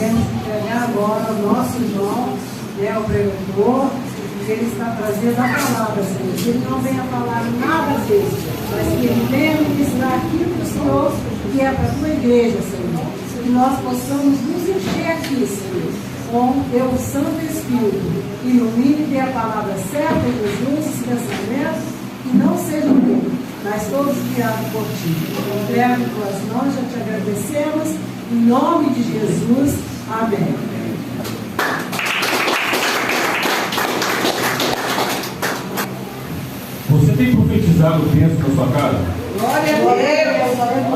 queremos entregar agora o nosso irmão, o pregador, que ele está trazendo a palavra, Senhor. Que ele não venha falar nada dele, mas que ele venha ministrar aquilo que o Senhor que é para a tua igreja, Senhor. Que nós possamos nos encher aqui, Senhor, com o teu Santo Espírito. Ilumine e dê a palavra certa e nos nossos pensamentos, que não seja o meu, mas todos guiados por ti. Entrego em tuas mãos, já te agradecemos. Em nome de Jesus. Amém. Você tem profetizado bênção na sua casa? Glória a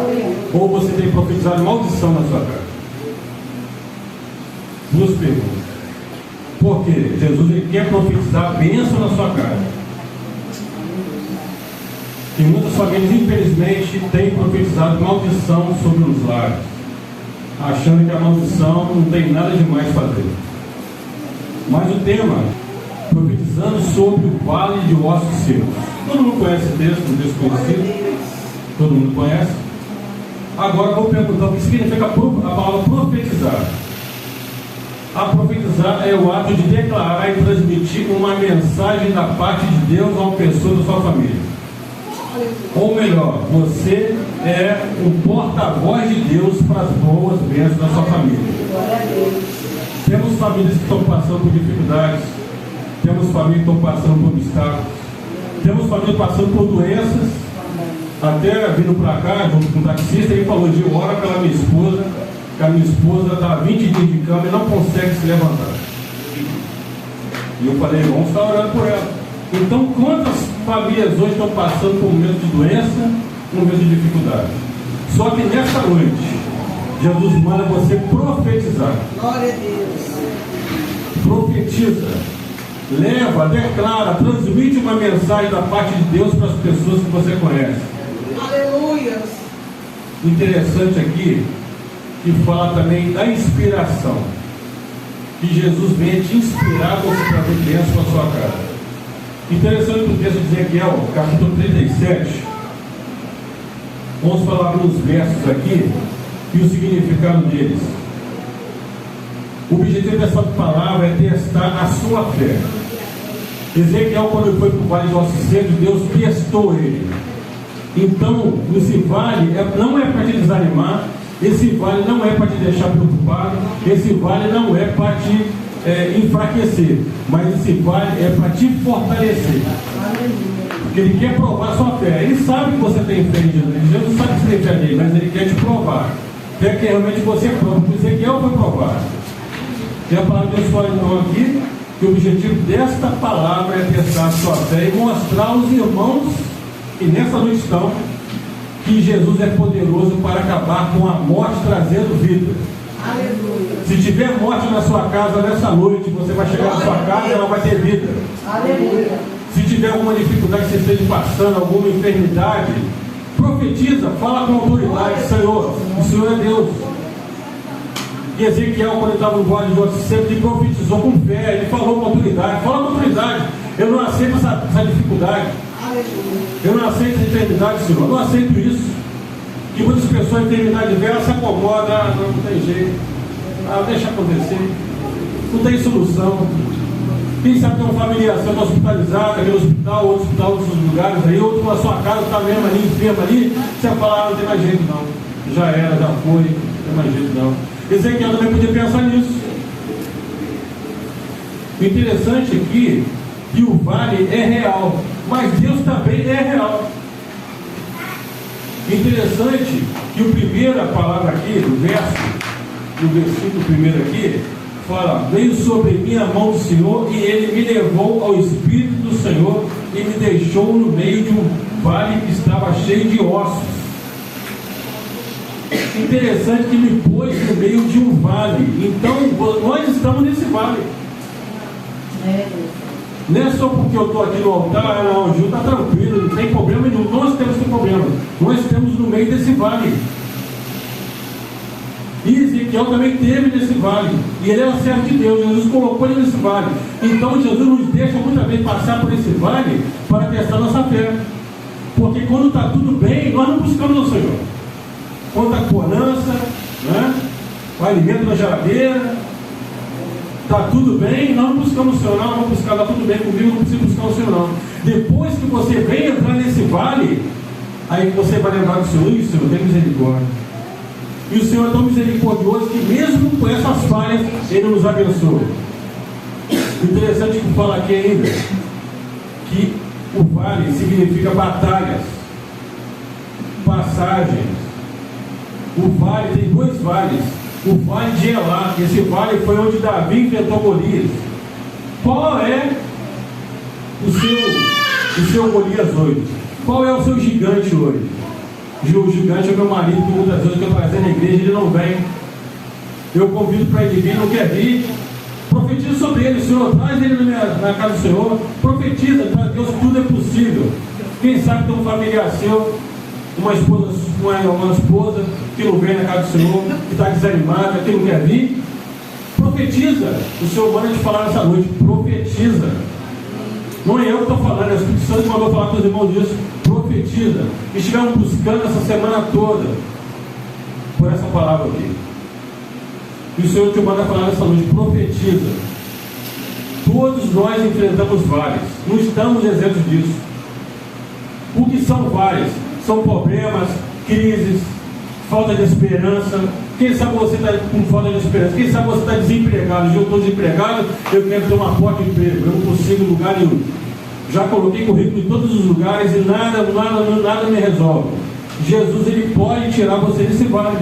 Deus. Ou você tem profetizado maldição na sua casa? Duas perguntas. Por quê? Jesus ele quer profetizar bênção na sua casa. E muitas famílias, infelizmente, têm profetizado maldição sobre os lares, achando que a maldição não tem nada de mais fazer. Mas o tema, profetizando sobre o vale de ossos secos. Todo mundo conhece esse texto, um texto conhecido? Todo mundo conhece? Agora eu vou perguntar o que significa a palavra profetizar. A profetizar é o ato de declarar e transmitir uma mensagem da parte de Deus a uma pessoa da sua família. Ou melhor, você é o porta-voz de Deus para as boas bênçãos da sua família. Temos famílias que estão passando por dificuldades, temos famílias que estão passando por obstáculos, temos famílias passando por doenças. Até vindo para cá, junto com o taxista, ele falou de hora pela minha esposa, que a minha esposa está há 20 dias de cama e não consegue se levantar. E eu falei, vamos estar orando por ela. Então, quantas famílias hoje estão passando por um momento de doença, um momento de dificuldade? Só que nesta noite, Jesus manda você profetizar. Glória a Deus. Profetiza, leva, declara, transmite uma mensagem da parte de Deus para as pessoas que você conhece. Aleluia. Interessante aqui que fala também da inspiração, que Jesus vem te inspirar você para ver bênção para a sua casa. Interessante o texto de Ezequiel, capítulo 37. Vamos falar alguns versos aqui e o significado deles. O objetivo dessa palavra é testar a sua fé. Ezequiel, quando ele foi para o vale de ossos secos, Deus testou ele. Então, esse vale não é para te desanimar, esse vale não é para te deixar preocupado, esse vale não é para te enfraquecer, mas esse vale é para te fortalecer. Porque ele quer provar a sua fé. Ele sabe que você tem fé em Jesus. Jesus sabe que você tem fé nele, mas ele quer te provar. Quer que realmente você prove. Por isso Ezequiel foi provado. E a palavra de Deus fala então aqui que o objetivo desta palavra é testar a sua fé e mostrar aos irmãos que nessa noite estão que Jesus é poderoso para acabar com a morte, trazendo vida. Aleluia. Se tiver morte na sua casa nessa noite, você vai chegar na sua casa e ela vai ter vida. Aleluia. Se tiver alguma dificuldade que você esteja passando, alguma enfermidade, profetiza, fala com autoridade. Senhor, o Senhor é Deus. E Ezequiel, quando ele estava no vale de ossos secos, ele profetizou com fé, ele falou com autoridade. Fala com autoridade. Eu não aceito essa dificuldade. Eu não aceito essa enfermidade, Senhor. Eu não aceito isso. Que muitas pessoas, a enfermidade vem, ela se acomoda, não tem jeito. Deixa acontecer. Não tem solução. Quem sabe tem um familiar sendo hospitalizado, aquele hospital, outro hospital, outros lugares aí, outro na sua casa, está mesmo ali, enfermo ali, você vai falar, não tem mais jeito não. Já era, já foi, não tem mais jeito não. Ezequiel também podia pensar nisso. O interessante aqui é que o vale é real, mas Deus também é real. Interessante que a primeira palavra aqui, no versículo primeiro aqui, fala, veio sobre mim a mão do Senhor e ele me levou ao Espírito do Senhor e me deixou no meio de um vale que estava cheio de ossos. Interessante que me pôs no meio de um vale. Então, nós estamos nesse vale. Não é só porque eu estou aqui no altar, não, o Gil está tranquilo, não tem problema nenhum. Nós temos esse problema. Nós estamos no meio desse vale. E Ezequiel também teve nesse vale. E ele era servo de Deus. Jesus colocou ele nesse vale. Então Jesus nos deixa muitas vezes passar por esse vale para testar nossa fé. Porque quando está tudo bem, nós não buscamos o Senhor. Quando está bonança, né? o alimento na geladeira, está tudo bem, não buscamos o Senhor, não vamos buscar, está tudo bem comigo, não preciso buscar o Senhor, não. Depois que você vem entrar nesse vale, aí você vai lembrar do Senhor, e o Senhor tem misericórdia. E o Senhor é tão misericordioso que mesmo com essas falhas, Ele nos abençoa. Interessante que fala aqui ainda, que o vale significa batalhas, passagens. O vale tem dois vales. O vale de Elá, esse vale foi onde Davi enfrentou Golias. Qual é o seu Golias hoje? Qual é o seu gigante hoje? O gigante é meu marido, que muitas vezes eu estou trazendo na igreja, ele não vem. Eu convido para ele vir, não quer vir. Profetiza sobre ele, Senhor, traz ele na casa do Senhor. Profetiza, para Deus tudo é possível. Quem sabe tem um familiar seu, uma esposa que não vem na casa do Senhor, que está desanimada, que não quer vir. Profetiza. O Senhor manda te falar nessa noite. Profetiza. Não é eu que estou falando, é o Espírito Santo que mandou falar com os irmãos disso. Profetiza. E estiveram buscando essa semana toda por essa palavra aqui. E o Senhor te manda falar nessa noite. Profetiza. Todos nós enfrentamos vales. Não estamos isentos disso. O que são vales? São problemas, crises, falta de esperança. Quem sabe você está com falta de esperança? Quem sabe você está desempregado? Eu estou desempregado, eu quero ter uma porta de emprego, eu não consigo lugar nenhum. Já coloquei currículo em todos os lugares e nada me resolve. Jesus, Ele pode tirar você desse vale.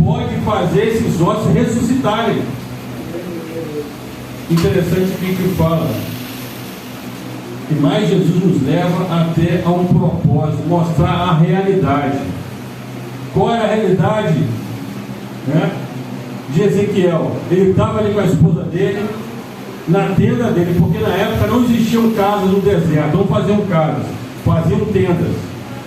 Pode fazer esses ossos ressuscitarem. Interessante que fala. E mais Jesus nos leva até a um propósito, mostrar a realidade. Qual é a realidade, né, de Ezequiel? Ele estava ali com a esposa dele, na tenda dele, porque na época não existiam casas no deserto, não faziam casas, faziam tendas.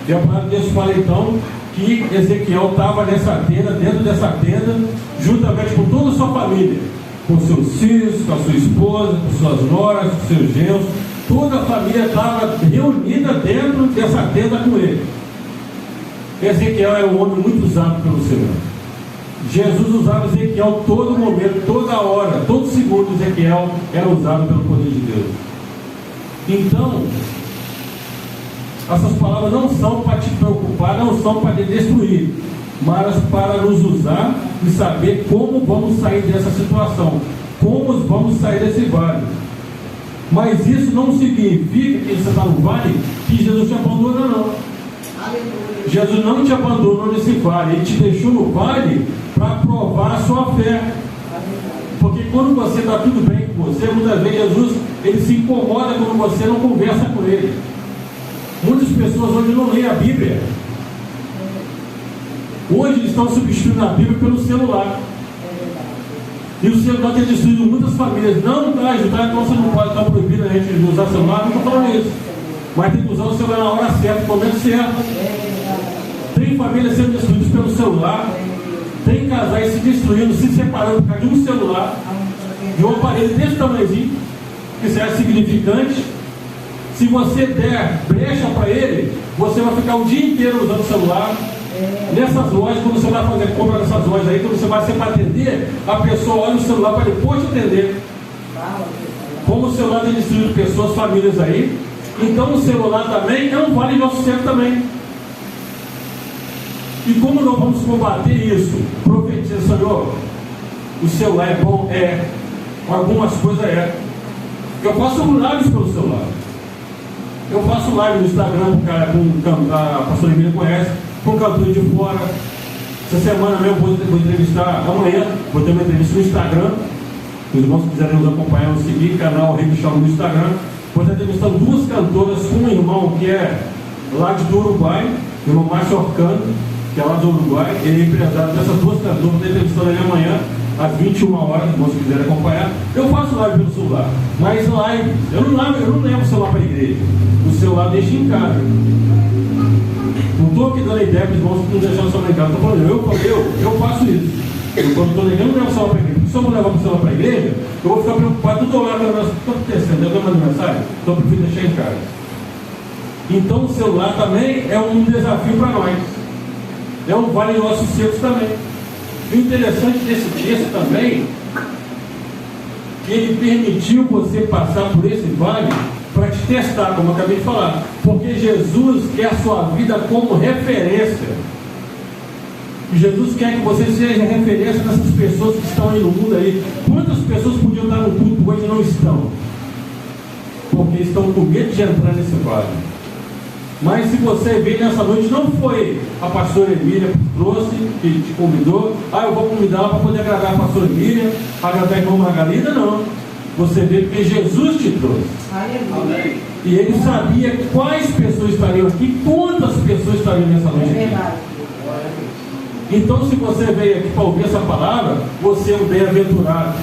E a palavra de Deus fala então que Ezequiel estava nessa tenda, dentro dessa tenda, juntamente com toda a sua família, com seus filhos, com a sua esposa, com suas noras, com seus genros. Toda a família estava reunida dentro dessa tenda com ele. Ezequiel era um homem muito usado pelo Senhor. Jesus usava Ezequiel todo momento, toda hora, todo segundo. Ezequiel era usado pelo poder de Deus. Então, essas palavras não são para te preocupar, não são para te destruir, mas para nos usar e saber como vamos sair dessa situação, como vamos sair desse vale. Mas isso não significa que você está no vale, que Jesus te abandona, não. Aleluia. Jesus não te abandonou nesse vale, Ele te deixou no vale para provar a sua fé. Porque quando você está tudo bem com você, muitas vezes Jesus, Ele se incomoda quando você não conversa com Ele. Muitas pessoas hoje não leem a Bíblia. Hoje estão substituindo a Bíblia pelo celular. E o celular tem destruído muitas famílias. Não vai ajudar, então você não pode estar proibido a gente de usar celular, não estou falando isso. Mas tem que usar o celular na hora certa, no momento certo. Tem famílias sendo destruídas pelo celular. Tem casais se destruindo, se separando por causa de um celular, de um aparelho desse tamanhozinho, que será significante. Se você der brecha para ele, você vai ficar o dia inteiro usando o celular. Nessas lojas, quando você vai fazer compra nessas lojas aí, quando você vai ser para atender, a pessoa olha o celular para depois te atender. Como o celular tem destruído pessoas, famílias aí, então o celular também é um vale de nosso tempo também. E como nós vamos combater isso? Profetiza, Senhor, o celular é bom? É. Algumas coisas é. Eu faço lives pelo celular. Eu faço live no Instagram, a pastora Emília conhece, com cantor de fora. Essa semana mesmo vou entrevistar, amanhã vou ter uma entrevista no Instagram. Os irmãos que quiserem nos acompanhar, nos seguir, canal Rei Michel no Instagram. Vou estar entrevistando duas cantoras, um irmão que é lá do Uruguai, o irmão Márcio Orcano, que é lá do Uruguai, ele é empresário dessas duas cantoras. Vou estar entrevistando ele amanhã, às 21 horas, os irmãos que quiserem acompanhar. Eu faço live pelo celular, mas live, eu não levo o celular para a igreja. O celular deixa em casa. Não estou aqui dando ideia para os irmãos que não deixaram o celular em casa. Estou falando, eu faço isso. Quando estou negando, não levo o celular para a igreja. Porque se eu não levar o celular para a igreja, eu vou ficar preocupado todo hora. O que está acontecendo? Eu estou mandando mensagem? Então eu prefiro deixar em casa. Então o celular também é um desafio para nós. É um vale de ossos secos também. O interessante desse texto também, que ele permitiu você passar por esse vale para te testar, como eu acabei de falar, porque Jesus quer a sua vida como referência. Jesus quer que você seja referência dessas pessoas que estão aí no mundo aí. Quantas pessoas podiam estar no culto hoje e não estão? Porque estão com medo de entrar nesse vale. Mas se você veio nessa noite, não foi a pastora Emília que trouxe, que te convidou, eu vou convidar para poder agradar a pastora Emília, agradar a irmã Margarida, não. Você veio porque Jesus te trouxe. Amém. E ele sabia quais pessoas estariam aqui, quantas pessoas estariam nessa noite aqui. É verdade. Então, se você veio aqui para ouvir essa palavra, você é um bem-aventurado.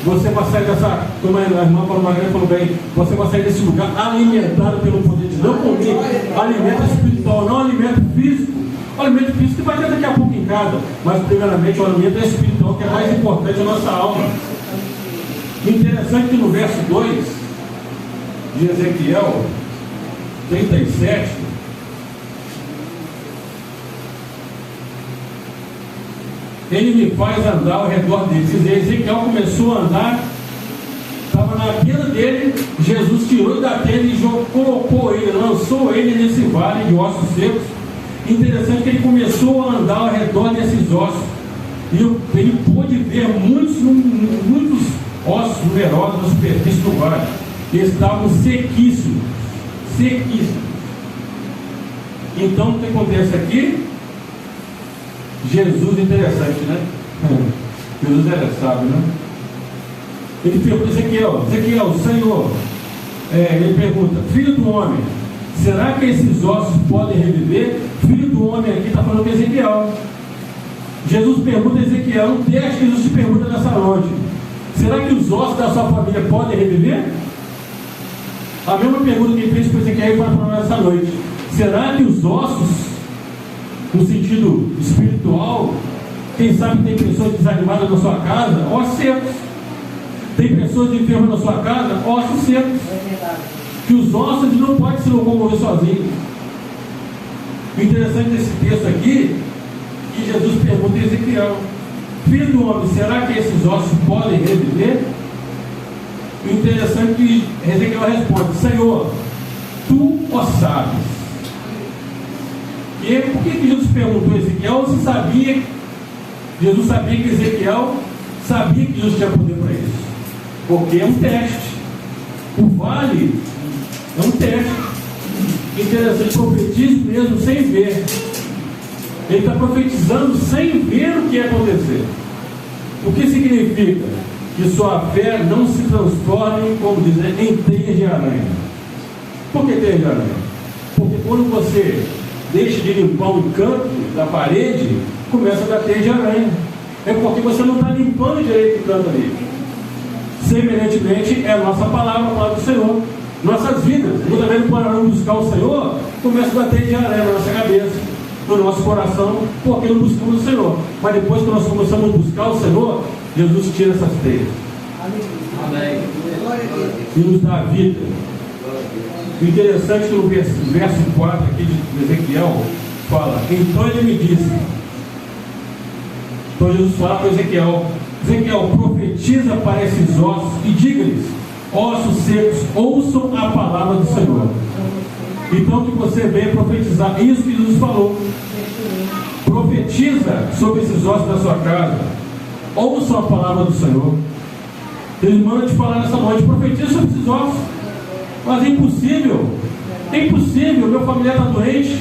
Você vai sair dessa, como a irmã Paulo Margarida falou bem, você vai sair desse lugar alimentado pelo poder de Deus, não comer alimento espiritual, não alimento físico. O alimento físico que vai ter daqui a pouco em casa, mas primeiramente o alimento espiritual, que é mais importante a nossa alma. Interessante que no verso 2 de Ezequiel 37, ele me faz andar ao redor dele. Quer dizer, Ezequiel começou a andar, estava na tenda dele, Jesus tirou da tenda e colocou ele, lançou ele nesse vale de ossos secos. Interessante que ele começou a andar ao redor desses ossos, e ele pôde ver muitos ossos numerosos na superfície do vale. Eles estavam sequíssimos. Então o que acontece aqui? Jesus, interessante, né? Jesus era sábio, né? Ele pergunta, Ezequiel, Senhor, ele pergunta, filho do homem, será que esses ossos podem reviver? Filho do homem aqui está falando de Ezequiel. Jesus pergunta a Ezequiel, um texto que Jesus te pergunta nessa noite, será que os ossos da sua família podem reviver? A mesma pergunta que ele fez para Ezequiel vai para nós nessa noite. Será que os ossos, no sentido espiritual, quem sabe tem pessoas desanimadas na sua casa, ossos secos. Tem pessoas enfermas na sua casa, ossos secos. Que os ossos não podem se locomover sozinhos. O interessante desse texto aqui, que Jesus pergunta a Ezequiel, filho do homem, será que esses ossos podem reviver? O interessante é que Ezequiel responde, Senhor, tu o sabes. E por que Jesus perguntou a Ezequiel? Jesus sabia que Ezequiel sabia que Jesus tinha poder para isso. Porque é um teste. O vale é um teste. Interessante, profetiza mesmo sem ver. Ele está profetizando sem ver o que ia acontecer. O que significa? Que sua fé não se transforme, como dizer, em teia de aranha. Por que teia de aranha? Porque quando você deixa de limpar um canto da parede, começa a dar teia de aranha. É porque você não está limpando direito o canto ali. Semelhantemente, é a nossa palavra, a palavra do Senhor. Nossas vidas, muitas vezes paramos buscar o Senhor, começa a dar teia de aranha na nossa cabeça, no nosso coração, porque não buscamos o Senhor. Mas depois que nós começamos a buscar o Senhor, Jesus tira essas teias. Amém. E nos dá a vida. O interessante é que no verso 4 aqui de Ezequiel fala, então ele me disse, então Jesus fala para Ezequiel, profetiza para esses ossos e diga-lhes, ossos secos, ouçam a palavra do Senhor. Então que você venha profetizar, isso que Jesus falou, profetiza sobre esses ossos da sua casa, ouçam a palavra do Senhor. Ele manda te falar nessa noite, profetiza sobre esses ossos. Mas é impossível, meu familiar está doente,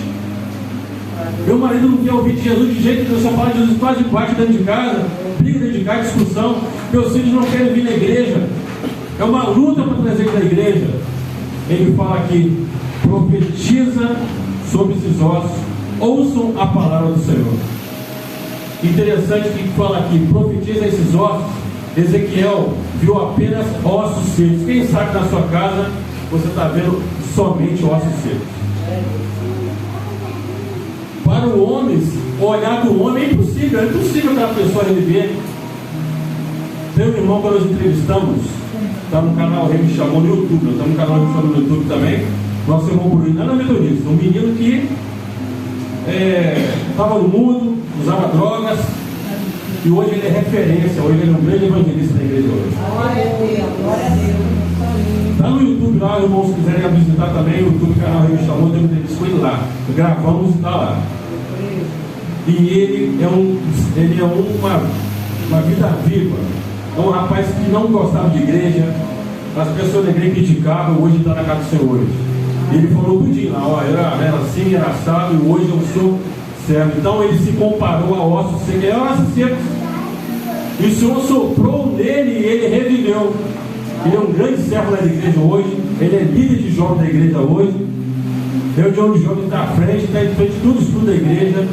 meu marido não quer ouvir de Jesus de jeito nenhum, só fala de Jesus quase bate dentro de casa, briga dentro de casa, discussão, meus filhos não querem vir na igreja, é uma luta para trazer ele na igreja. Ele fala aqui, profetiza sobre esses ossos, ouçam a palavra do Senhor. Interessante que fala aqui, profetiza esses ossos. Ezequiel viu apenas ossos secos. Quem sabe na sua casa você está vendo somente ossos secos. Para o homem, olhar do homem é impossível aquela pessoa reviver. Tem um irmão que nós entrevistamos, está no canal Rei me chamou no YouTube, está no canal Rei me chamou no YouTube também, nosso irmão Bruno, não era metodista, um menino que estava no mundo, usava drogas, E hoje ele é referência, hoje ele é um grande evangelista da igreja hoje. Glória a Deus, glória a Deus. Está no YouTube lá, irmãos, se quiserem visitar também, o YouTube canal Revista Amor, tem entrevista com ele lá. Gravamos e está lá. E ele é uma vida viva. É um rapaz que não gostava de igreja, as pessoas da igreja criticavam, hoje está na casa do Senhor hoje. E ele falou tudinho lá, ó, era assim, era assado, e hoje eu sou servo. Então ele se comparou a ossos secos, é ossos secos. E o Senhor soprou nele e ele reviveu. Ele é um grande servo da igreja hoje, ele é líder de jovens da igreja hoje. É o jovem que está à frente, está em frente de tudo isso da igreja.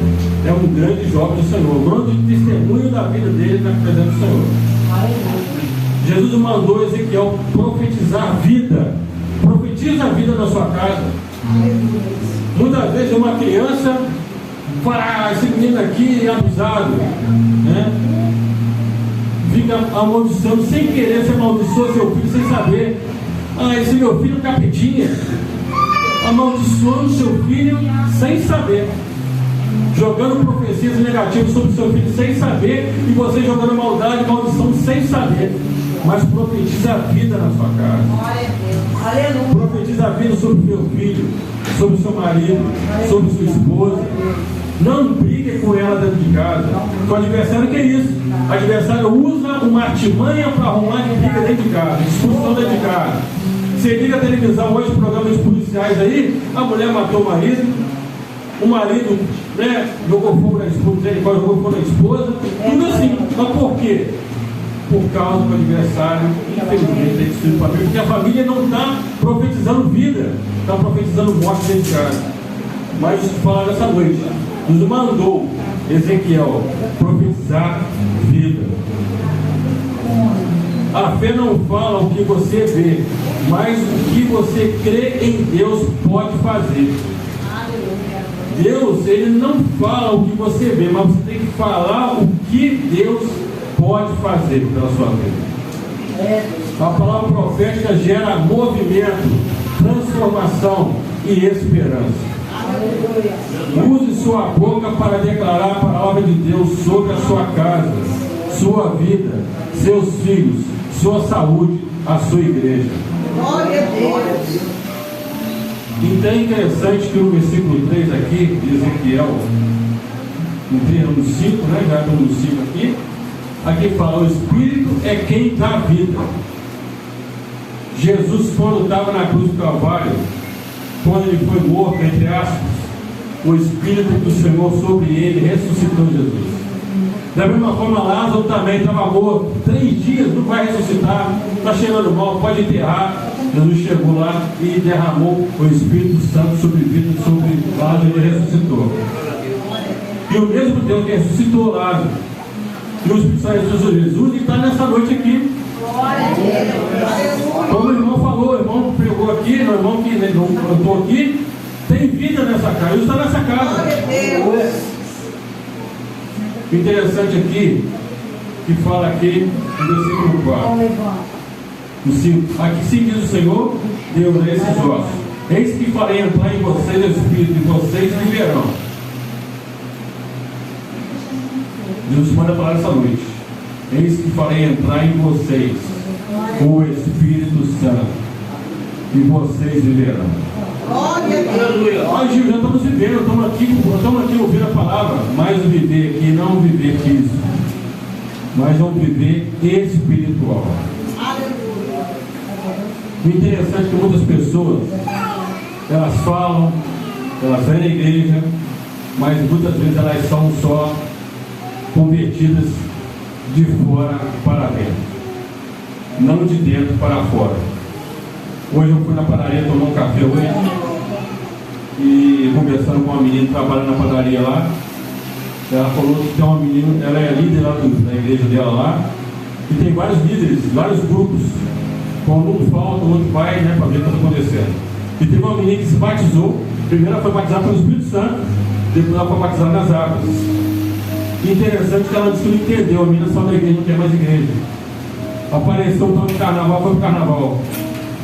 É um grande jovem do Senhor, um grande testemunho da vida dele na presença do Senhor. Jesus mandou Ezequiel profetizar vida. Profetiza a vida na sua casa. Muitas vezes uma criança fala, esse menino aqui é abusado, né? Fica amaldiçoando sem querer, você amaldiçoa seu filho sem saber. Esse meu filho é um capetinha. Amaldiçoando seu filho sem saber, jogando profecias negativas sobre seu filho sem saber, e você jogando maldade, maldição sem saber. Mas profetiza a vida na sua casa. Profetiza a vida sobre o seu filho, sobre o seu marido, sobre sua esposa. Não brigue com ela dentro de casa. O adversário que é isso? O adversário usa uma artimanha para arrumar de briga dentro de casa, discussão dentro de casa. Você liga a televisão hoje, programas policiais aí, a mulher matou o marido, né, jogou fogo na esposa, jogou fogo na esposa, tudo assim. Mas por quê? Por causa do adversário, infelizmente, é destruído para mim, porque a família não está profetizando vida, está profetizando morte dentro de casa. Mas falar dessa noite, nos mandou Ezequiel profetizar vida. A fé não fala o que você vê, mas o que você crê em Deus pode fazer. Deus, ele não fala o que você vê, mas você tem que falar o que Deus pode fazer pela sua vida. A palavra profética gera movimento, transformação e esperança. Use sua boca para declarar a palavra de Deus sobre a sua casa, sua vida, seus filhos, sua saúde, a sua igreja. Glória a Deus. Então é interessante que no versículo 3 aqui, de Ezequiel, no 5, né? Já estamos no 5 aqui. Aqui fala, o Espírito é quem dá vida. Jesus, quando estava na cruz do Calvário, quando ele foi morto, entre aspas, o Espírito do Senhor sobre ele ressuscitou Jesus. Da mesma forma, Lázaro também estava morto, 3 dias, não vai ressuscitar, está cheirando mal, pode enterrar. Jesus chegou lá e derramou o Espírito Santo sobre vida, sobre Lázaro, e ele ressuscitou. E o mesmo Deus que ressuscitou Lázaro, e o Espírito Santo ressuscitou Jesus, e está nessa noite aqui. Como o irmão falou, o irmão pregou aqui, o irmão que não cantou aqui, tem vida nessa casa, Jesus está nessa casa. O interessante aqui, que fala aqui no versículo 4. Aqui sim diz o Senhor, Deus a esses ossos: eis que farei entrar em vocês o Espírito, e vocês viverão. Deus manda falar essa noite: eis que farei entrar em vocês o Espírito Santo, e vocês viverão. Gil, já estamos vivendo, estamos aqui ouvindo a palavra, mas viver aqui, não viver físico, mas vamos viver espiritual. O interessante é que muitas pessoas, elas falam, elas vêm na igreja, mas muitas vezes elas são só convertidas de fora para dentro, não de dentro para fora. Hoje eu fui na padaria tomar um café hoje, e conversando com uma menina que trabalha na padaria lá. Ela falou que tem uma menina, ela é líder lá da igreja dela lá, e tem vários líderes, vários grupos. Quando um falta, o outro vai, né, para ver o que está acontecendo. E teve uma menina que se batizou. Primeiro ela foi batizada pelo Espírito Santo, depois ela foi batizada nas águas. E interessante que ela disse que não entendeu, a menina saiu da igreja, não quer mais igreja. Apareceu um tal de carnaval, foi pro carnaval.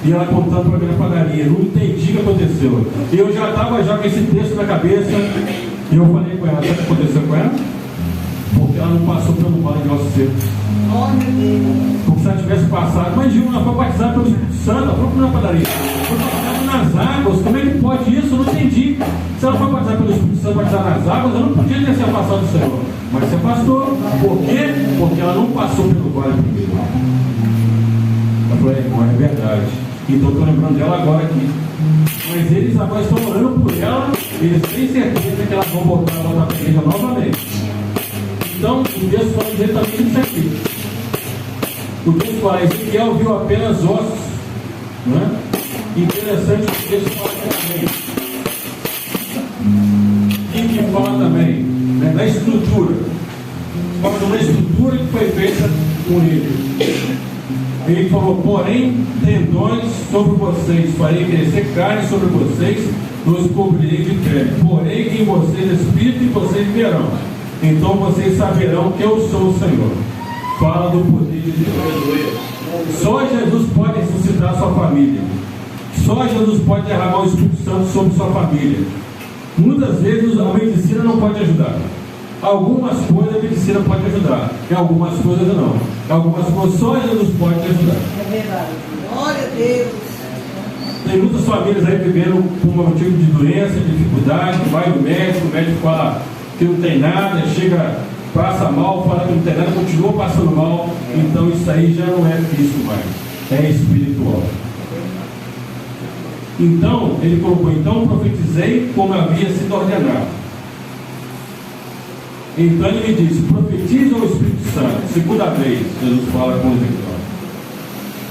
E ela contando para mim na padaria, não entendi o que aconteceu. E eu já estava com esse texto na cabeça, e eu falei com ela, sabe o que aconteceu com ela? Porque Porque ela não passou pelo vale de ossos secos. Como se ela tivesse passado. Imagina, ela foi batizada pelo Espírito Santo, ela foi na padaria. Foi batizada nas águas. Como é que pode isso? Eu não entendi. Se ela foi batizada pelo Espírito Santo, batizada nas águas, ela não podia ter se afastado do Senhor. Mas se afastou. Por quê? Porque ela não passou pelo vale primeiro. Ela falou, é verdade. Então estou lembrando dela agora aqui. Mas eles agora estão orando por ela, eles têm certeza que elas vão voltar para a igreja novamente. Então, o Deus fala exatamente isso aqui. O Deus fala, Ezequiel viu apenas ossos. Não é? Interessante que Deus fala também. E que fala também, né, da estrutura. Fala de uma estrutura que foi feita com ele. Ele falou, porém, tendões sobre vocês, farei crescer carne sobre vocês, os cobrirei de pele. Porém, em vocês espírito e vocês verão. Então vocês saberão que eu sou o Senhor. Fala do poder de Deus. Só Jesus pode ressuscitar sua família. Só Jesus pode derramar o Espírito Santo sobre sua família. Muitas vezes a medicina não pode ajudar. Algumas coisas a medicina pode ajudar, e algumas coisas não. Algumas coisas só Jesus pode ajudar. É verdade. Glória a Deus. Tem muitas famílias aí vivendo com um motivo de doença, de dificuldade, vai no médico, o médico fala que não tem nada, chega, passa mal, fala que não tem nada, continua passando mal. Então isso aí já não é físico mais, é espiritual. Então, ele colocou, então profetizei como havia sido ordenado. Então ele me disse, profetiza o Espírito Santo. Segunda vez, Jesus fala com Ezequiel.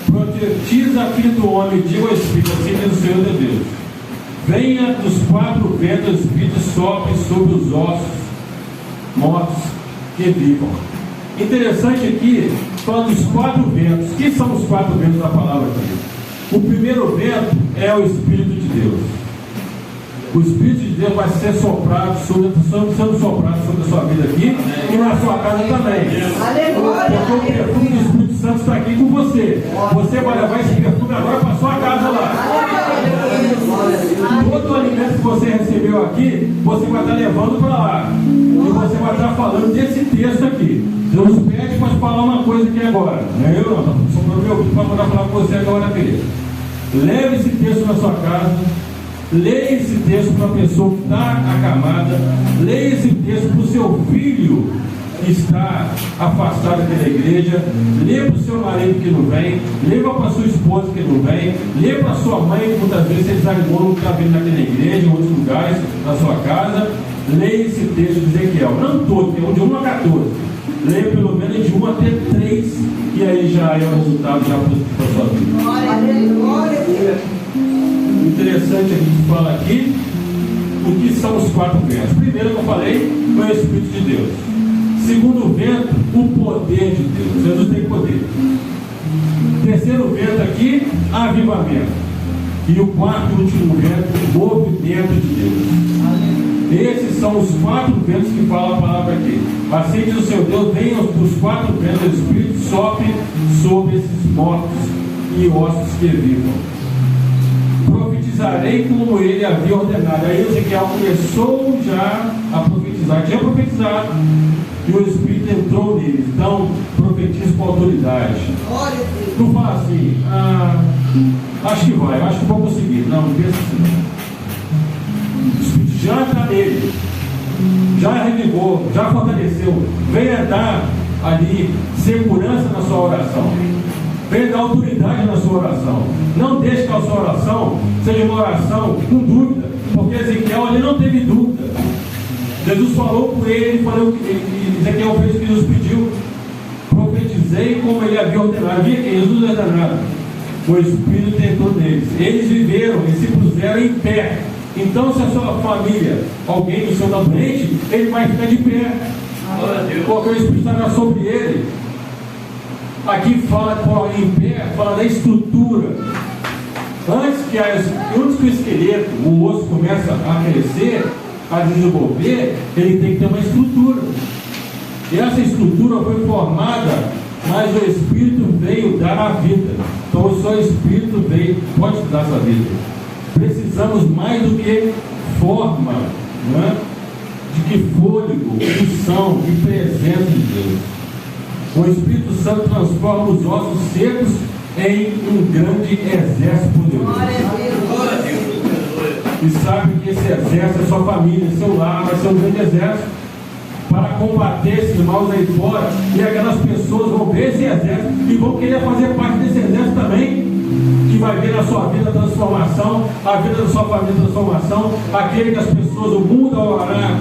Profetiza a filho do homem, diga ao Espírito, assim diz o Senhor de Deus. Venha dos quatro ventos, o Espírito sopre sobre os ossos mortos que vivam. Interessante aqui, fala dos quatro ventos. O que são os quatro ventos da palavra aqui? O primeiro vento é o Espírito de Deus. O Espírito de Deus vai ser soprado sendo soprado sobre a sua vida aqui e na sua casa também. Porque o perfume do Espírito Santo está aqui com você. Você vai levar esse perfume agora para a sua casa lá. Todo o alimento que você recebeu aqui, você vai estar levando para lá. E você vai estar falando desse texto aqui. Deus pede para falar uma coisa aqui agora. Não é eu não, sou meu ouvido para mandar falar com você agora, querido. Leve esse texto na sua casa. Leia esse texto para a pessoa que está acamada. Leia esse texto para o seu filho que está afastado da igreja. Leia para o seu marido que não vem. Leia para a sua esposa que não vem. Leia para a sua mãe que muitas vezes você desanimou, não está vindo naquela igreja, em outros lugares, na sua casa. Leia esse texto de Ezequiel. Não todo, tem um de 1 a 14. Leia pelo menos de 1 até 3. E aí já é o resultado já para a sua vida. Glória a Deus. Interessante a gente fala aqui o que são os quatro ventos. Primeiro que eu falei foi o Espírito de Deus. Segundo vento, o poder de Deus. Jesus tem poder. Terceiro vento aqui, avivamento. E o quarto e último vento, o movimento de Deus. Esses são os quatro ventos que fala a palavra aqui. Assim diz o Senhor Deus, venham os quatro ventos do Espírito, sopre sobre esses mortos e ossos que vivam. Profetizarei como ele havia ordenado. Aí Ezequiel começou já a profetizar, tinha profetizado, e o Espírito entrou nele. Então, profetiza com autoridade. Não fala assim, acho que vai, acho que vou conseguir. Não pensa assim. O Espírito já está nele, já revigou, já fortaleceu. Venha dar ali segurança na sua oração. Venha dar autoridade na sua oração. Não deixe que a sua oração seja uma oração com dúvida, porque Ezequiel ali não teve dúvida. Jesus falou com ele, Ezequiel fez o que Jesus pediu. Profetizei como ele havia ordenado. Via que Jesus ordenado. O Espírito entrou neles. Eles viveram e se puseram em pé. Então, se a sua família, alguém do seu está doente, ele vai ficar de pé. Porque o Espírito estará sobre ele. Aqui fala em pé, fala da estrutura. Antes que o esqueleto, o osso começa a crescer, a desenvolver, ele tem que ter uma estrutura. E essa estrutura foi formada, mas o Espírito veio dar a vida. Então o seu Espírito veio, pode dar essa vida. Precisamos mais do que forma, não é? de que fôlego, unção e presença de Deus. O Espírito Santo transforma os ossos secos em um grande exército poderoso. E sabe que esse exército é sua família, seu lar, vai ser um grande exército para combater esses maus aí fora. E aquelas pessoas vão ver esse exército e vão querer fazer parte desse exército também, que vai ver na sua vida a transformação, a vida da sua família a transformação, aquele que as pessoas, o mundo, a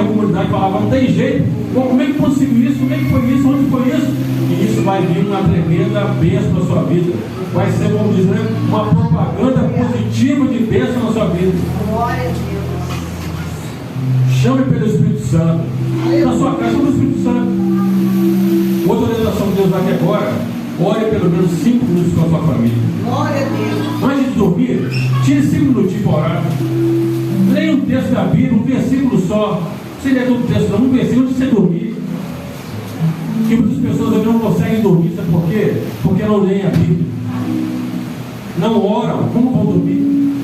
comunidade falava, não tem jeito, como é que conseguiu isso, como é que foi isso, onde foi isso? E isso vai vir uma tremenda bênção na sua vida, vai ser, vamos dizer, uma propaganda positiva de bênção na sua vida. Glória a Deus. Chame pelo Espírito Santo, na sua casa, chame pelo Espírito Santo. Outra orientação que Deus dá aqui agora: ore pelo menos 5 minutos com a sua família. Glória a Deus. Antes de dormir, tire 5 minutinhos para orar. Leia um texto da Bíblia, um versículo só. Você lê todo o texto, não, um versículo antes de você dormir. Que muitas pessoas não conseguem dormir, sabe por quê? Porque não leem a Bíblia. Não oram, como vão dormir?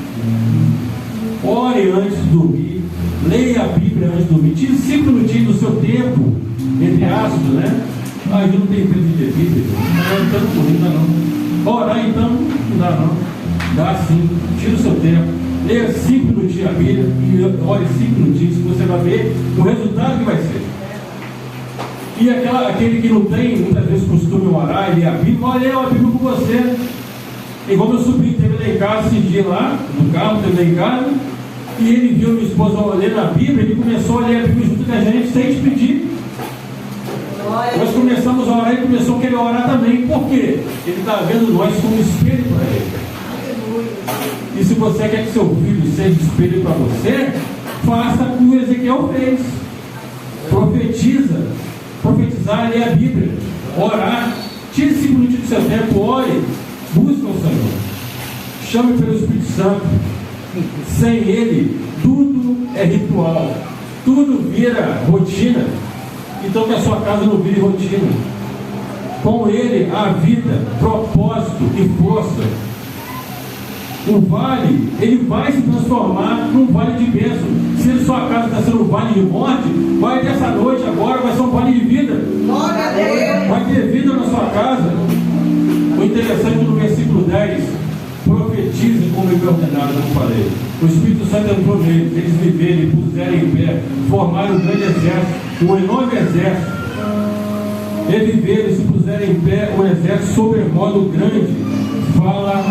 Ore antes de dormir. Leia a Bíblia antes de dormir. Tire 5 minutinhos do seu tempo, entre aspas, né? Ah, eu não tenho tempo de ler Bíblia. Não dá não. Orar então, não dá não. Dá sim. Tira o seu tempo. Leia 5 minutinhos a Bíblia e ore 5 minutinhos, você vai ver o resultado que vai ser. E aquele que não tem, muitas vezes, costume orar e ler a Bíblia, vai ler a Bíblia com você. Igual meu sobrinho teve lá em casa esse dia lá, no carro, teve lá em casa, e ele viu minha esposa lendo a Bíblia, ele começou a ler a Bíblia junto com a gente, sem te pedir. Nós começamos a orar e começou a querer orar também. Por quê? Ele está vendo nós como espelho para ele. E se você quer que seu filho seja espelho para você, faça como o Ezequiel fez. Profetiza. Profetizar, ler a Bíblia. Orar. Tire 5 minutos do seu tempo, ore. Busque o Senhor. Chame pelo Espírito Santo. Sem Ele, tudo é ritual. Tudo vira rotina. Então que a sua casa não vire rotina. Com Ele, a vida, propósito e força. O vale, ele vai se transformar num vale de bênção. Se a sua casa está sendo um vale de morte, vai dessa noite agora, vai ser um vale de vida. Glória a Deus. Vai ter vida na sua casa. O interessante no versículo 10, profetizem como eu ordenado, como falei. O Espírito Santo entrou neles, eles viveram e puseram em pé, formaram um grande exército, um enorme exército. Eles viveram e se puseram em pé um exército sobremodo grande. Fala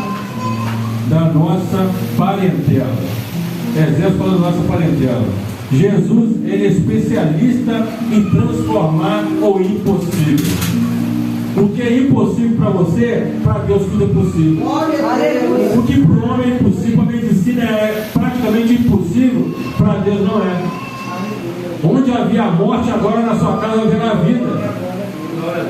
da nossa parentela. Exército fala da nossa parentela. Jesus, ele é especialista em transformar o impossível. O que é impossível para você, para Deus tudo é possível. Glória a Deus. O que para o homem é impossível, a medicina é praticamente impossível, para Deus não é. Onde havia morte, agora na sua casa haverá vida.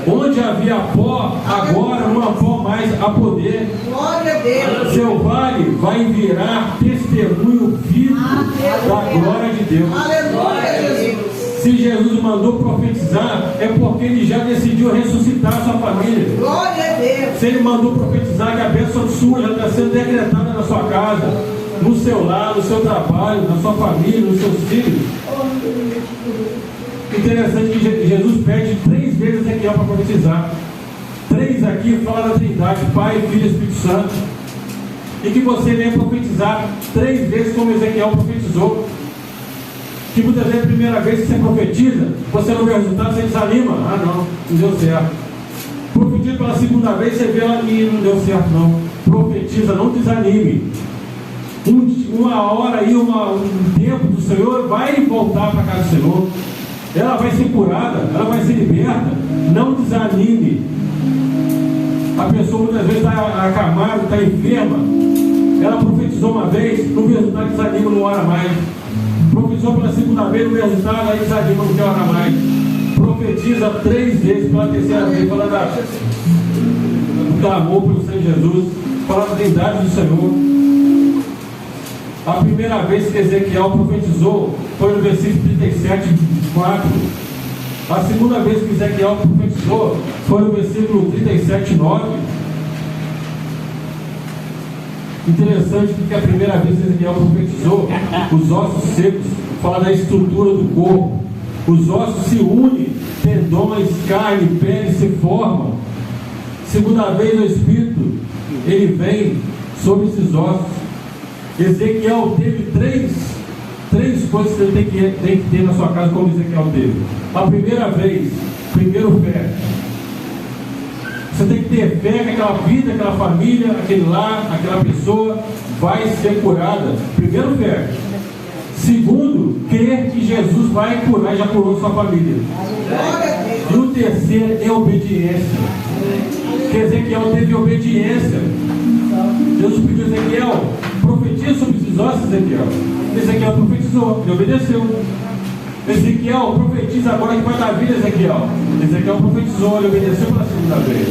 Onde havia pó, agora não há pó mais, há poder. Glória a Deus. Seu vale vai virar testemunho vivo da glória de Deus. Aleluia, Jesus. Se Jesus mandou profetizar, é porque ele já decidiu ressuscitar a sua família. Glória a Deus. Se ele mandou profetizar, que a bênção sua já está sendo decretada na sua casa, no seu lar, no seu trabalho, na sua família, nos seus filhos. Interessante que Jesus pede 3 vezes Ezequiel para profetizar. 3 aqui fala da Trindade, Pai, Filho e Espírito Santo. E que você venha profetizar 3 vezes como Ezequiel profetizou. Que muitas vezes a primeira vez que você profetiza, você não vê o resultado, você desanima. Ah não deu certo. Profetiza pela segunda vez, você vê e não deu certo não. Profetiza, não desanime. Uma hora aí, um tempo do Senhor vai voltar para a casa do Senhor. Ela vai ser curada, ela vai ser liberta. Não desanime. A pessoa muitas vezes está acamada, está enferma. Ela profetizou uma vez, no resultado desanima, não ora mais. Profetizou pela segunda vez, no resultado, aí desanima, não quer orar mais. Profetiza 3 vezes, pela terceira vez, falando do clamor pelo Senhor Jesus, falando da trindade do Senhor. A primeira vez que Ezequiel profetizou foi no versículo 37, 4. A segunda vez que Ezequiel profetizou foi no versículo 37, 9. Interessante que a primeira vez que Ezequiel profetizou, os ossos secos, fala da estrutura do corpo. Os ossos se unem, tendões, carne, pele se formam. Segunda vez o Espírito, ele vem sobre esses ossos. Ezequiel teve três coisas que ele tem que ter na sua casa, como Ezequiel teve. A primeira vez, primeiro fé. Você tem que ter fé que aquela vida, aquela família, aquele lar, aquela pessoa vai ser curada. Primeiro, fé. Segundo, crer que Jesus vai curar e já curou sua família. E o terceiro é obediência. Que Ezequiel teve obediência. Jesus pediu a Ezequiel, profetiza sobre esses ossos, Ezequiel. Ezequiel profetizou, ele obedeceu. Ezequiel profetiza agora que vai dar vida, Ezequiel. Ezequiel profetizou, ele obedeceu pela segunda vez.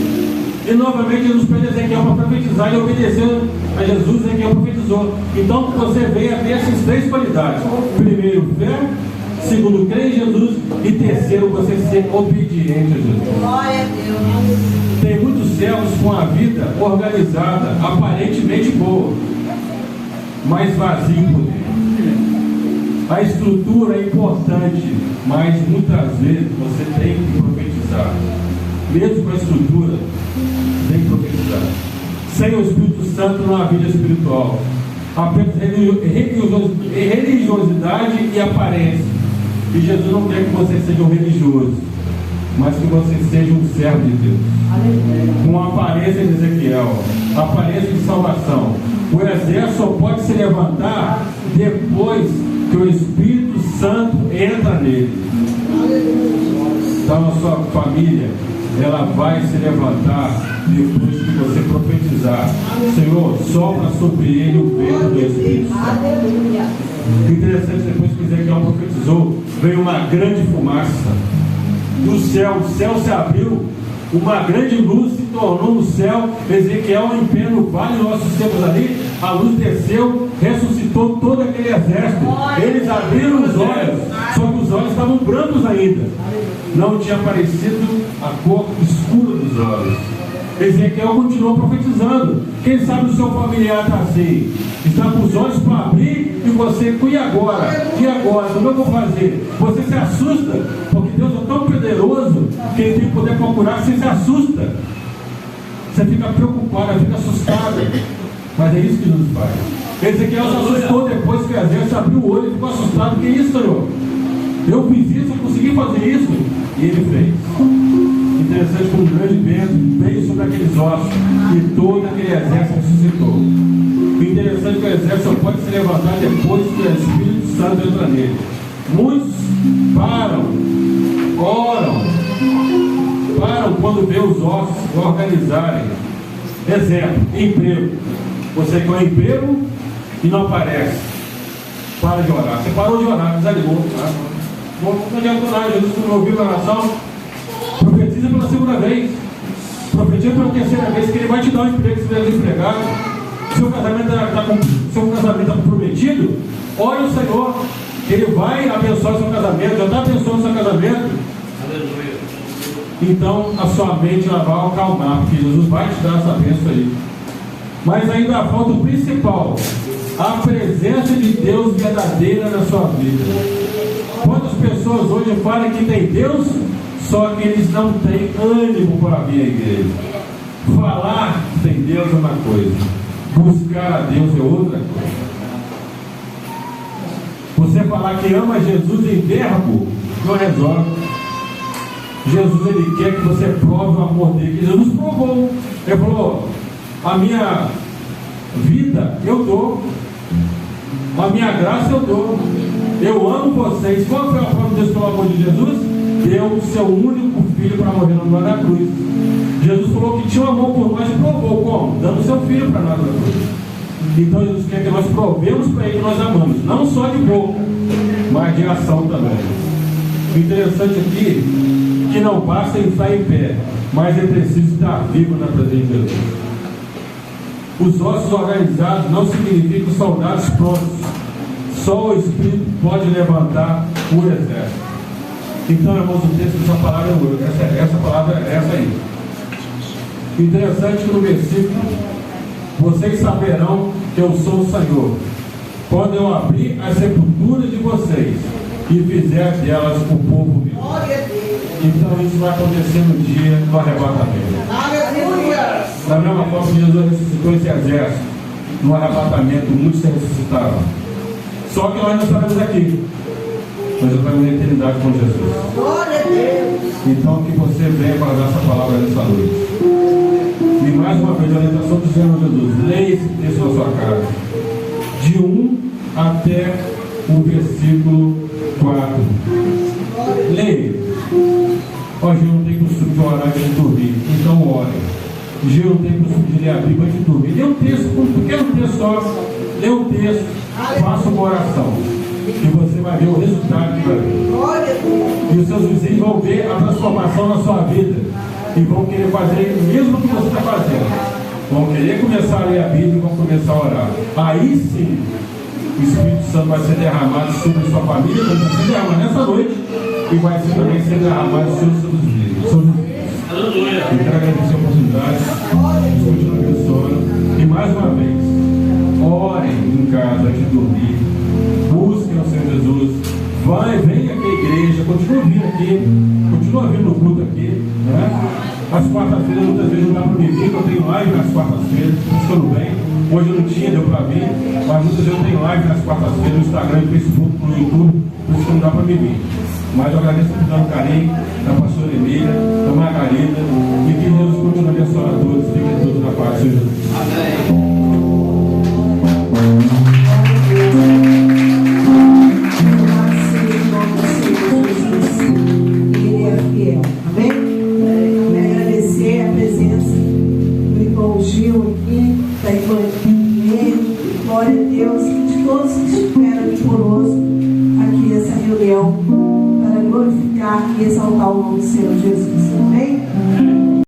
E novamente Jesus pede a Ezequiel para profetizar, ele obedeceu a Jesus, Ezequiel profetizou. Então você vem a ter essas três qualidades: primeiro, fé; segundo, crer em Jesus; e terceiro, você ser obediente a Jesus. Glória a Deus. Tem muitos servos com a vida organizada, aparentemente boa, mas vazio por dentro. A estrutura é importante, mas muitas vezes você tem que profetizar. Mesmo com a estrutura, tem que profetizar. Sem o Espírito Santo não há vida espiritual. Apenas religiosidade e aparência. E Jesus não quer que você seja um religioso, mas que você seja um servo de Deus. Com a aparência de Ezequiel, aparência de salvação. O exército só pode se levantar depois que o Espírito Santo entra nele. Então a sua família, ela vai se levantar depois que você profetizar. Senhor, sopra sobre ele o vento do Espírito Santo. Interessante, depois que Ezequiel profetizou, veio uma grande fumaça do céu. O céu se abriu, uma grande luz se tornou no céu. Ezequiel em pé no vale, nossos tempos ali, a luz desceu, ressuscitou todo aquele exército. Eles abriram os olhos, só que os olhos estavam brancos ainda, não tinha aparecido a cor escura dos olhos. Ezequiel continuou profetizando. Quem sabe o seu familiar está assim, está com os olhos para abrir, e você, e agora? E agora? Como eu vou fazer? Você se assusta, porque Deus é tão poderoso que Ele tem poder para curar. Você se assusta, você fica preocupado, fica assustado. Mas é isso que Jesus faz. Ezequiel se assustou depois que o exército abriu o olho e ficou assustado. Que isso, Senhor? Eu fiz isso, eu consegui fazer isso. E ele fez. Interessante que um grande vento veio sobre aqueles ossos e todo aquele exército ressuscitou. Interessante que o exército só pode se levantar depois que o Espírito Santo entra nele. Muitos param, oram, quando vê os ossos organizarem. Exemplo, emprego. Você quer um emprego e não aparece. Para de orar. Você parou de orar, desanimou. Não adianta nada, Jesus não ouviu a oração. Profetiza pela segunda vez. Profetiza pela terceira vez que Ele vai te dar um emprego se você é desempregado. Seu casamento está comprometido, ore ao Senhor, que Ele vai abençoar o seu casamento, já está abençoando o seu casamento. Aleluia. Então a sua mente ela vai acalmar, porque Jesus vai te dar essa bênção aí. Mas ainda falta o principal: a presença de Deus verdadeira na sua vida. Quantas pessoas hoje falam que tem Deus, só que eles não têm ânimo para vir à igreja? Falar que tem Deus é uma coisa, buscar a Deus é outra coisa. Você falar que ama Jesus em verbo não resolve. Jesus, Ele quer que você prove o amor dele. Jesus provou. Ele falou: a minha vida eu dou, a minha graça eu dou, eu amo vocês. Qual foi a prova de Deus pelo amor de Jesus? Deu o seu único filho para morrer no lugar da cruz. Jesus falou que tinha um amor por nós e provou como? Dando seu filho para nós na cruz. Então Jesus quer que nós provemos para Ele que nós amamos, não só de boca, mas de ação também. O interessante aqui que não basta estar em pé, mas é preciso estar vivo na presença de Jesus. Os ossos organizados não significam soldados prontos. Só o Espírito pode levantar o exército. Então, irmãos, o texto dessa palavra é essa palavra é essa aí. Interessante que no versículo: vocês saberão eu sou o Senhor, quando eu abrir as sepulturas de vocês e fizer delas o povo vivo. Glória a Deus. Então isso vai acontecer no dia do arrebatamento. Aleluia. Da mesma forma que Jesus ressuscitou esse exército, no arrebatamento muitos se ressuscitaram. Só que nós não estaremos aqui, nós estaremos na eternidade com Jesus. Glória a Deus. Então que você venha para dar essa palavra nessa noite. E mais uma vez a orientação do Senhor Jesus, leia esse texto na sua casa, de 1 até o versículo 4. Leia. Hoje eu não tenho costume de orar antes de dormir, então ore. Eu não tenho costume de ler a Bíblia antes de dormir. Lê um texto, um pequeno texto só, lê um texto, faça uma oração. E você vai ver o resultado que vai vir. Glória a Deus. E os seus vizinhos vão ver a transformação na sua vida. E vão querer fazer o mesmo que você está fazendo. Vão querer começar a ler a Bíblia e vão começar a orar. Aí sim, o Espírito Santo vai ser derramado sobre a sua família, como vai ser derramado nessa noite, e vai ser também ser derramado sobre os seus vidas. Eu quero agradecer a oportunidade, Deus continue abençoando. E mais uma vez, orem em casa antes de dormir, busquem o Senhor Jesus, venha aqui à igreja, continua vindo aqui, continua vindo no culto aqui, né? Às quartas-feiras, muitas vezes não dá para me vir, eu tenho live nas quartas-feiras, por isso que eu não venho. Hoje eu não tinha, deu para vir, mas muitas vezes eu tenho live nas quartas-feiras, no Instagram, no Facebook, no YouTube, por isso que não dá para me vir. Mas eu agradeço por dar o carinho da pastora Emília, da Margarida, e que Deus continue abençoando a todos, fiquem todos na paz, Senhor Jesus. Amém. Ele é fiel, amém? Quero agradecer a presença do irmão Gil aqui, da irmã Emília, glória a Deus, de todos que estiveram aqui conosco, aqui nessa reunião, para glorificar e exaltar o nome do Senhor Jesus, amém?